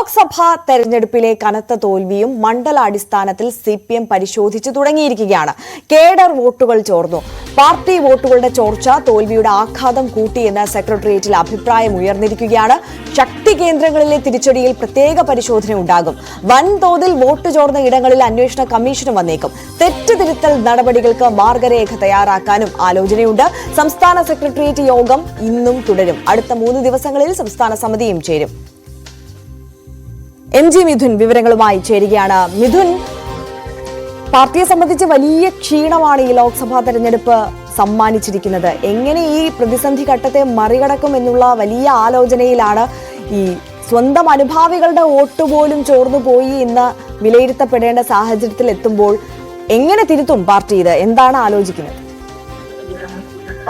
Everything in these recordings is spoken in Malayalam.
ലോക്സഭാ തെരഞ്ഞെടുപ്പിലെ കനത്ത തോൽവിയും മണ്ഡലാടിസ്ഥാനത്തിൽ CPM പരിശോധിച്ചു തുടങ്ങിയിരിക്കുകയാണ്. കേഡർ വോട്ടുകൾ ചോർന്നു. പാർട്ടി വോട്ടുകളുടെ ചോർച്ച തോൽവിയുടെ ആഘാതം കൂട്ടിയെന്ന് സെക്രട്ടേറിയറ്റിൽ അഭിപ്രായം ഉയർന്നിരിക്കുകയാണ്. ശക്തി കേന്ദ്രങ്ങളിലെ തിരിച്ചടിയിൽ പ്രത്യേക പരിശോധന ഉണ്ടാകും. വൻതോതിൽ വോട്ട് ചോർന്ന ഇടങ്ങളിൽ അന്വേഷണ കമ്മീഷനും വന്നേക്കും. തെറ്റ് തിരുത്തൽ നടപടികൾക്ക് മാർഗരേഖ തയ്യാറാക്കാനും ആലോചനയുണ്ട്. സംസ്ഥാന സെക്രട്ടേറിയറ്റ് യോഗം ഇന്നും തുടരും. അടുത്ത 3 ദിവസങ്ങളിൽ സംസ്ഥാന സമിതിയും ചേരും. MG മിഥുൻ വിവരങ്ങളുമായി ചേരുകയാണ്. മിഥുൻ, പാർട്ടിയെ സംബന്ധിച്ച് വലിയ ക്ഷീണമാണ് ഈ ലോക്സഭാ തെരഞ്ഞെടുപ്പ് സമ്മാനിച്ചിരിക്കുന്നത്. എങ്ങനെ ഈ പ്രതിസന്ധി ഘട്ടത്തെ മറികടക്കും എന്നുള്ള വലിയ ആലോചനയിലാണ്. ഈ സ്വന്തം അനുഭാവികളുടെ വോട്ട് പോലും ചോർന്നു പോയി എന്ന് വിലയിരുത്തപ്പെടേണ്ട സാഹചര്യത്തിൽ എത്തുമ്പോൾ എങ്ങനെ തിരുത്തും പാർട്ടി? ഇത് എന്താണ് ആലോചിക്കുന്നത്?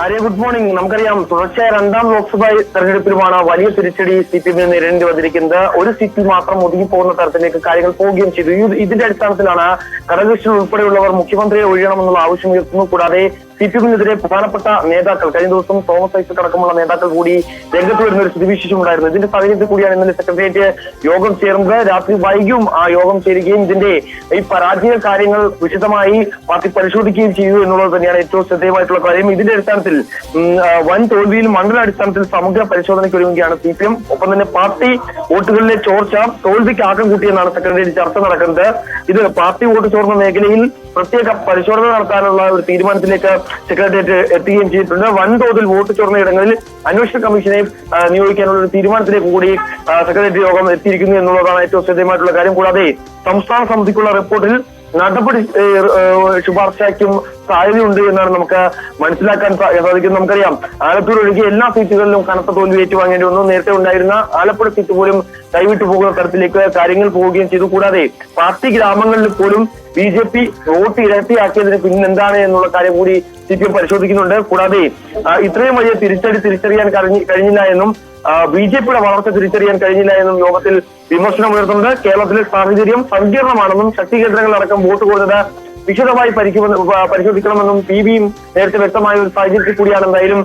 Arya, good morning. നമുക്കറിയാം, തുടർച്ചയായ 2ാം ലോക്സഭാ തെരഞ്ഞെടുപ്പിലുമാണ് വലിയ തിരിച്ചടി CPM നേരിടേണ്ടി വന്നിരിക്കുന്നത്. ഒരു സീറ്റിൽ മാത്രം ഒതുങ്ങി പോകുന്ന തരത്തിലേക്ക് കാര്യങ്ങൾ പോവുകയും ചെയ്തു. ഇതിന്റെ അടിസ്ഥാനത്തിലാണ് ഘടകകക്ഷികൾ ഉൾപ്പെടെയുള്ളവർ മുഖ്യമന്ത്രിയെ ഒഴിയണമെന്നുള്ള ആവശ്യം ഉയർത്തുന്നു. കൂടാതെ CPM-നെതിരെ പ്രധാനപ്പെട്ട നേതാക്കൾ, കഴിഞ്ഞ ദിവസം തോമസ് ഐസക് അടക്കമുള്ള നേതാക്കൾ കൂടി രംഗത്ത് വരുന്ന ഒരു സ്ഥിതിവിശേഷം ഉണ്ടായിരുന്നു. ഇതിന്റെ സാഹചര്യത്തിൽ കൂടിയാണ് ഇന്നലെ സെക്രട്ടേറിയറ്റ് യോഗം ചേർന്നത്. രാത്രി വൈകിയും ആ യോഗം ചേരുകയും ഇതിന്റെ ഈ പരാജയ കാര്യങ്ങൾ വിശദമായി പാർട്ടി പരിശോധിക്കുകയും ചെയ്തു എന്നുള്ളത് തന്നെയാണ് ഏറ്റവും ശ്രദ്ധേയമായിട്ടുള്ള കാര്യം. ഇതിന്റെ അടിസ്ഥാനത്തിൽ വൻ തോൽവിയിൽ മണ്ഡലാടിസ്ഥാനത്തിൽ സമഗ്ര പരിശോധനയ്ക്ക് ഒരുങ്ങുകയാണ് CPM. ഒപ്പം തന്നെ പാർട്ടി വോട്ടുകളിലെ ചോർച്ച തോൽവിക്ക് ആക്കം കൂട്ടിയെന്നാണ് സെക്രട്ടേറിയറ്റ് ചർച്ച നടക്കുന്നത്. ഇത് പാർട്ടി വോട്ട് ചോർന്ന മേഖലയിൽ പ്രത്യേക പരിശോധന നടത്താനുള്ള ഒരു തീരുമാനത്തിലേക്ക് സെക്രട്ടേറിയറ്റ് എത്തുകയും ചെയ്തിട്ടുണ്ട്. വൻതോതിൽ വോട്ട് ചോർന്ന ഇടങ്ങളിൽ അന്വേഷണ കമ്മീഷനെ നിയോഗിക്കാനുള്ള ഒരു തീരുമാനത്തിലേക്ക് കൂടി സെക്രട്ടേറിയറ്റ് യോഗം എത്തിയിരിക്കുന്നു എന്നുള്ളതാണ് ഏറ്റവും ശ്രദ്ധേയമായിട്ടുള്ള കാര്യം. കൂടാതെ സംസ്ഥാന സമിതിക്കുള്ള റിപ്പോർട്ടിൽ നടപടി ശുപാർശയ്ക്കും സാധ്യതയുണ്ട് എന്നാണ് നമുക്ക് മനസ്സിലാക്കാൻ സാധിക്കുന്നത്. നമുക്കറിയാം, ആലത്തൂർ ഒഴികെ എല്ലാ സീറ്റുകളിലും കനത്ത തോൽവി ഏറ്റുവാങ്ങേണ്ടി വന്നു. നേരത്തെ ഉണ്ടായിരുന്ന ആലപ്പുഴ സീറ്റ് പോലും കൈവിട്ടു പോകുന്ന തരത്തിലേക്ക് കാര്യങ്ങൾ പോവുകയും ചെയ്തു. കൂടാതെ പാർട്ടി ഗ്രാമങ്ങളിൽ പോലും BJP വോട്ട് ഇരട്ടിയാക്കിയതിന് പിന്നെന്താണ് എന്നുള്ള കാര്യം കൂടി CPM പരിശോധിക്കുന്നുണ്ട്. കൂടാതെ ഇത്രയും വലിയ തിരിച്ചറിയാൻ കഴിഞ്ഞില്ല എന്നും BJP-യുടെ വളർച്ച തിരിച്ചറിയാൻ കഴിഞ്ഞില്ല എന്നും യോഗത്തിൽ വിമർശനം ഉയർത്തുന്നുണ്ട്. കേരളത്തിലെ സാഹചര്യം സങ്കീർണമാണെന്നും ശക്തി കേന്ദ്രങ്ങളടക്കം വോട്ട് കുറഞ്ഞത് വിശദമായി പരിശോധിക്കണമെന്നും PBയും നേരത്തെ വ്യക്തമായ ഒരു സാഹചര്യത്തിൽ കൂടിയാണ് എന്തായാലും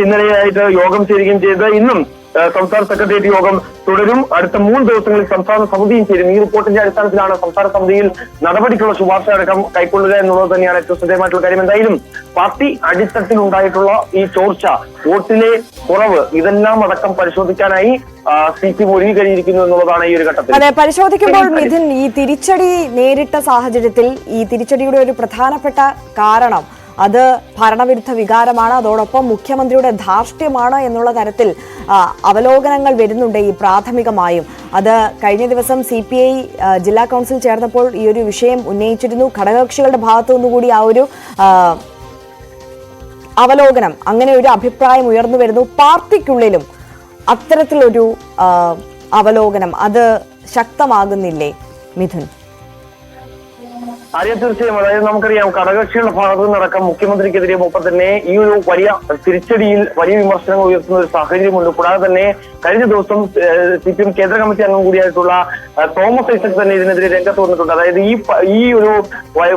ഇന്നലെയായിട്ട് യോഗം ചേരുകയും ചെയ്തത്. ഇന്നും സംസ്ഥാന സെക്രട്ടേറിയറ്റ് യോഗം തുടരും. അടുത്ത 3 ദിവസങ്ങളിൽ സംസ്ഥാന സമിതിയും ചേരും. ഈ റിപ്പോർട്ടിന്റെ അടിസ്ഥാനത്തിലാണ് സംസ്ഥാന സമിതിയിൽ നടപടിക്കുള്ള ശുപാർശ അടക്കം കൈക്കൊള്ളുക എന്നുള്ളത് തന്നെയാണ് ഏറ്റവും ശ്രദ്ധേയമായിട്ടുള്ള കാര്യം. എന്തായാലും പാർട്ടി അടിത്തട്ടിൽ ഉണ്ടായിട്ടുള്ള ഈ ചോർച്ച, വോട്ടിലെ കുറവ്, ഇതെല്ലാം അടക്കം പരിശോധിക്കാനായി CPM ഒരുങ്ങി കഴിഞ്ഞിരിക്കുന്നു എന്നുള്ളതാണ് ഈ ഒരു ഘട്ടത്തിൽ. അതെ, പരിശോധിക്കുമ്പോൾ മിഥുൻ, ഈ തിരിച്ചടി നേരിട്ട സാഹചര്യത്തിൽ ഈ തിരിച്ചടിയുടെ ഒരു പ്രധാനപ്പെട്ട കാരണം അത് ഭരണവിരുദ്ധ വികാരമാണ്, അതോടൊപ്പം മുഖ്യമന്ത്രിയുടെ ധാർഷ്ട്യമാണ് എന്നുള്ള തരത്തിൽ അവലോകനങ്ങൾ വരുന്നുണ്ട് ഈ പ്രാഥമികമായും. അത് കഴിഞ്ഞ ദിവസം CPI ജില്ലാ കൗൺസിൽ ചേർന്നപ്പോൾ ഈ ഒരു വിഷയം ഉന്നയിച്ചിരുന്നു. ഘടകകക്ഷികളുടെ ഭാഗത്തു നിന്നുകൂടി ആ ഒരു അവലോകനം, അങ്ങനെ ഒരു അഭിപ്രായം ഉയർന്നു വരുന്നു. പാർട്ടിക്കുള്ളിലും അത്തരത്തിലൊരു അവലോകനം അത് ശക്തമാകുന്നില്ലേ മിഥുൻ? ആര്യ, തീർച്ചയായും. അതായത് നമുക്കറിയാം, ഘടകകക്ഷികളുടെ ഭാഗത്തു നിന്നടക്കം മുഖ്യമന്ത്രിക്കെതിരെ ഒപ്പം തന്നെ ഈ ഒരു വലിയ തിരിച്ചടിയിൽ വലിയ വിമർശനങ്ങൾ ഉയർത്തുന്ന ഒരു സാഹചര്യമുണ്ട്. കൂടാതെ തന്നെ കഴിഞ്ഞ ദിവസം CPM കേന്ദ്ര കമ്മിറ്റി അംഗം കൂടിയായിട്ടുള്ള തോമസ് ഐസക് തന്നെ ഇതിനെതിരെ രംഗത്ത് വന്നിട്ടുണ്ട്. അതായത് ഈ ഒരു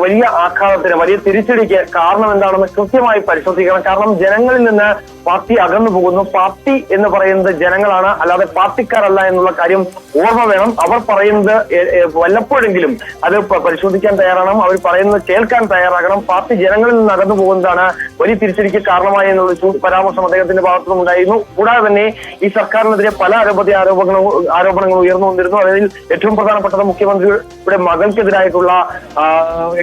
വലിയ ആഘാതത്തിന്, വലിയ തിരിച്ചടിക്ക് കാരണം എന്താണെന്ന് കൃത്യമായി പരിശോധിക്കണം. കാരണം ജനങ്ങളിൽ നിന്ന് പാർട്ടി അകന്നു പോകുന്നു. പാർട്ടി എന്ന് പറയുന്നത് ജനങ്ങളാണ്, അല്ലാതെ പാർട്ടിക്കാരല്ല എന്നുള്ള കാര്യം ഓർമ്മ വേണം. അവർ പറയുന്നത് വല്ലപ്പോഴെങ്കിലും അത് പരിശോധിക്കാൻ തയ്യാറാണ്. അവർ പറയുന്നത് കേൾക്കാൻ തയ്യാറാകണം. പാർട്ടി ജനങ്ങളിൽ നിന്ന് അകന്നു പോകുന്നതാണ് വലിയ തിരിച്ചടിക്ക് കാരണമായി എന്നുള്ള പരാമർശം അദ്ദേഹത്തിന്റെ ഭാഗത്തുനിന്നും ഉണ്ടായിരുന്നു. കൂടാതെ തന്നെ ഈ സർക്കാരിനെതിരെ പല ആരോപണങ്ങൾ ഉയർന്നു വന്നിരുന്നു. അതിൽ ഏറ്റവും പ്രധാനപ്പെട്ടത് മുഖ്യമന്ത്രിയുടെ മകൾക്കെതിരായിട്ടുള്ള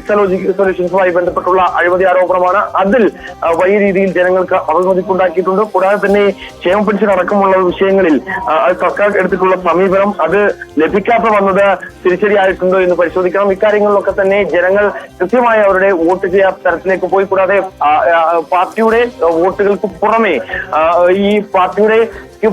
എക്സലോജിക്കൽ സൊല്യൂഷൻസുമായി ബന്ധപ്പെട്ടുള്ള അഴിമതി ആരോപണമാണ്. അതിൽ വലിയ രീതിയിൽ ജനങ്ങൾക്ക് അവമതിപ്പുണ്ടാക്കിയിട്ടുണ്ട്. കൂടാതെ തന്നെ ക്ഷേമ പെൻഷൻ അടക്കമുള്ള വിഷയങ്ങളിൽ സർക്കാർ എടുത്തിട്ടുള്ള സമീപനം അത് ലഭിക്കാത്ത വന്നത് തിരിച്ചടിയായിട്ടുണ്ടോ എന്ന് പരിശോധിക്കണം. ഇക്കാര്യങ്ങളിലൊക്കെ തന്നെ ജനങ്ങൾ കൃത്യമായി അവരുടെ വോട്ട് ചെയ്യാത്ത തരത്തിലേക്ക് പോയി. കൂടാതെ പാർട്ടിയുടെ വോട്ടുകൾക്ക് പുറമെ ഈ പാർട്ടിയുടെ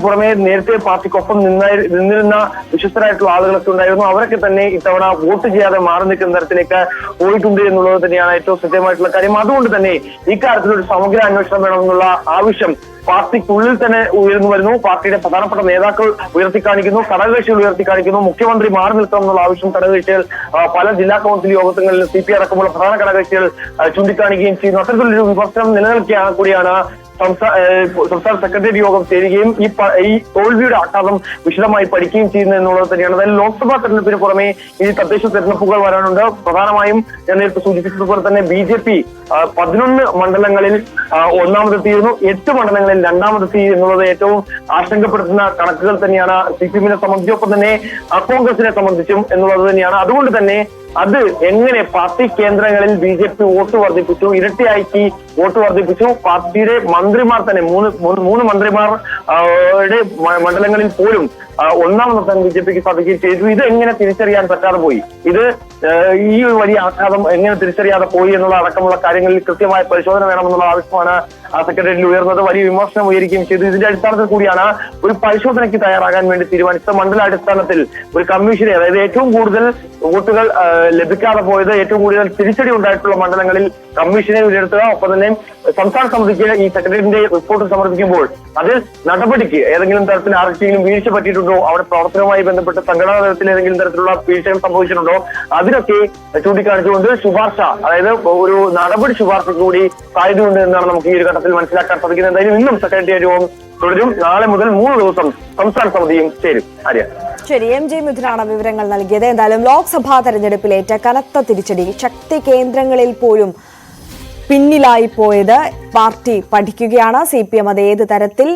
പുറമെ നേരത്തെ പാർട്ടിക്കൊപ്പം നിന്നിരുന്ന വിശ്വസ്തരായിട്ടുള്ള ആളുകളൊക്കെ ഉണ്ടായിരുന്നു. അവരൊക്കെ തന്നെ ഇത്തവണ വോട്ട് ചെയ്യാതെ മാറി നിൽക്കുന്ന തരത്തിലേക്ക് പോയിട്ടുണ്ട് എന്നുള്ളത് തന്നെയാണ് ഏറ്റവും ശ്രദ്ധേയമായിട്ടുള്ള കാര്യം. അതുകൊണ്ട് തന്നെ ഇക്കാര്യത്തിൽ ഒരു സമഗ്ര അന്വേഷണം വേണമെന്നുള്ള ആവശ്യം പാർട്ടിക്കുള്ളിൽ തന്നെ ഉയർന്നു വരുന്നു. പാർട്ടിയുടെ പ്രധാനപ്പെട്ട നേതാക്കൾ ഉയർത്തിക്കാണിക്കുന്നു, ഘടകകക്ഷികൾ ഉയർത്തിക്കാണിക്കുന്നു. മുഖ്യമന്ത്രി മാറി നിൽക്കണം എന്നുള്ള ആവശ്യം ഘടകകക്ഷികൾ പല ജില്ലാ കൗൺസിൽ യോഗങ്ങളിൽ CPI അടക്കമുള്ള പ്രധാന ഘടകകക്ഷികൾ ചൂണ്ടിക്കാണിക്കുകയും ചെയ്യുന്നു. അത്തരത്തിലൊരു വിമർശനം നിലനിൽക്കുകയാണ് കൂടിയാണ് സംസ്ഥാന സെക്രട്ടേറിയറ്റ് യോഗം ചേരുകയും ഈ തോൽവിയുടെ ആഘാതം വിശദമായി പഠിക്കുകയും ചെയ്യുന്നു എന്നുള്ളത് തന്നെയാണ്. അതായത് ലോക്സഭാ തെരഞ്ഞെടുപ്പിന് പുറമെ ഈ തദ്ദേശ തെരഞ്ഞെടുപ്പുകൾ വരാനുണ്ട്. പ്രധാനമായും ഞാൻ നേരത്തെ സൂചിപ്പിച്ചതുപോലെ തന്നെ BJP 11 മണ്ഡലങ്ങളിൽ ഒന്നാമതെത്തിയിരുന്നു, 8 മണ്ഡലങ്ങളിൽ രണ്ടാമതെത്തി എന്നുള്ളത് ഏറ്റവും ആശങ്കപ്പെടുത്തുന്ന കണക്കുകൾ തന്നെയാണ് CPM-നെ സംബന്ധിച്ചും ഒപ്പം തന്നെ കോൺഗ്രസിനെ സംബന്ധിച്ചും എന്നുള്ളത് തന്നെയാണ്. അതുകൊണ്ട് തന്നെ അത് എങ്ങനെ പാർട്ടി കേന്ദ്രങ്ങളിൽ BJP വോട്ട് വർദ്ധിപ്പിച്ചു, ഇരട്ടിയാക്കി വോട്ട് വർദ്ധിപ്പിച്ചു. പാർട്ടിയുടെ മന്ത്രിമാർ തന്നെ മൂന്ന് മന്ത്രിമാരുടെ മണ്ഡലങ്ങളിൽ പോലും ഒന്നാമതെത്താൻ BJPക്ക് സാധിക്കുകയും ചെയ്തു. ഇത് എങ്ങനെ തിരിച്ചറിയാൻ പറ്റാതെ പോയി, ഇത് ഈ ഒരു വലിയ ആഘാതം എങ്ങനെ തിരിച്ചറിയാതെ പോയി എന്നുള്ള അടക്കമുള്ള കാര്യങ്ങളിൽ കൃത്യമായ പരിശോധന വേണമെന്നുള്ള ആവശ്യമാണ് സെക്രട്ടേറിയറ്റിൽ ഉയർന്നത്. വലിയ വിമർശനം ഉയരുകയും ചെയ്തു. ഇതിന്റെ അടിസ്ഥാനത്തിൽ കൂടിയാണ് ഒരു പരിശോധനയ്ക്ക് തയ്യാറാകാൻ വേണ്ടി തീരുമാനിച്ചത്. മണ്ഡലാടിസ്ഥാനത്തിൽ ഒരു കമ്മീഷനെ, അതായത് ഏറ്റവും കൂടുതൽ വോട്ടുകൾ ലഭിക്കാതെ പോയത്, ഏറ്റവും കൂടുതൽ തിരിച്ചടി ഉണ്ടായിട്ടുള്ള മണ്ഡലങ്ങളിൽ കമ്മീഷനെ വിലയിരുത്തുക, ഒപ്പം തന്നെ സംസ്ഥാന സമിതിക്ക് ഈ സെക്രട്ടേറിയറ്റിന്റെ റിപ്പോർട്ട് സമർപ്പിക്കുമ്പോൾ അതിൽ നടപടിക്ക് ഏതെങ്കിലും തരത്തിൽ ആർക്കെങ്കിലും വീഴ്ച പറ്റിയിട്ടുണ്ടോ, അവിടെ പ്രവർത്തനവുമായി ബന്ധപ്പെട്ട് സംഘടനാ തലത്തിൽ ഏതെങ്കിലും തരത്തിലുള്ള വീഴ്ചകൾ സംഭവിച്ചിട്ടുണ്ടോ, അതിനൊക്കെ ചൂണ്ടിക്കാണിച്ചുകൊണ്ട് ശുപാർശ, അതായത് ഒരു നടപടി ശുപാർശ കൂടി സാധ്യതയുണ്ട് എന്നാണ് നമുക്ക് ഈ ഒരു ഘട്ടത്തിൽ മനസ്സിലാക്കാൻ സാധിക്കുന്നത്. എന്തായാലും ഇന്നും സെക്രട്ടേറിയറ്റ് യോഗം തുടരും. നാളെ മുതൽ 3 ദിവസം സംസ്ഥാന സമിതിയും ചേരും. ആര്യ. ശരി, MJ മിഥുനാണ് വിവരങ്ങൾ നൽകിയത്. എന്തായാലും ലോക്സഭാ തെരഞ്ഞെടുപ്പിലേറ്റ കനത്ത തിരിച്ചടി, ശക്തി കേന്ദ്രങ്ങളിൽ പോലും പിന്നിലായി പോയത് പാർട്ടി പഠിക്കുകയാണ്. CPM അത് ഏത് തരത്തിൽ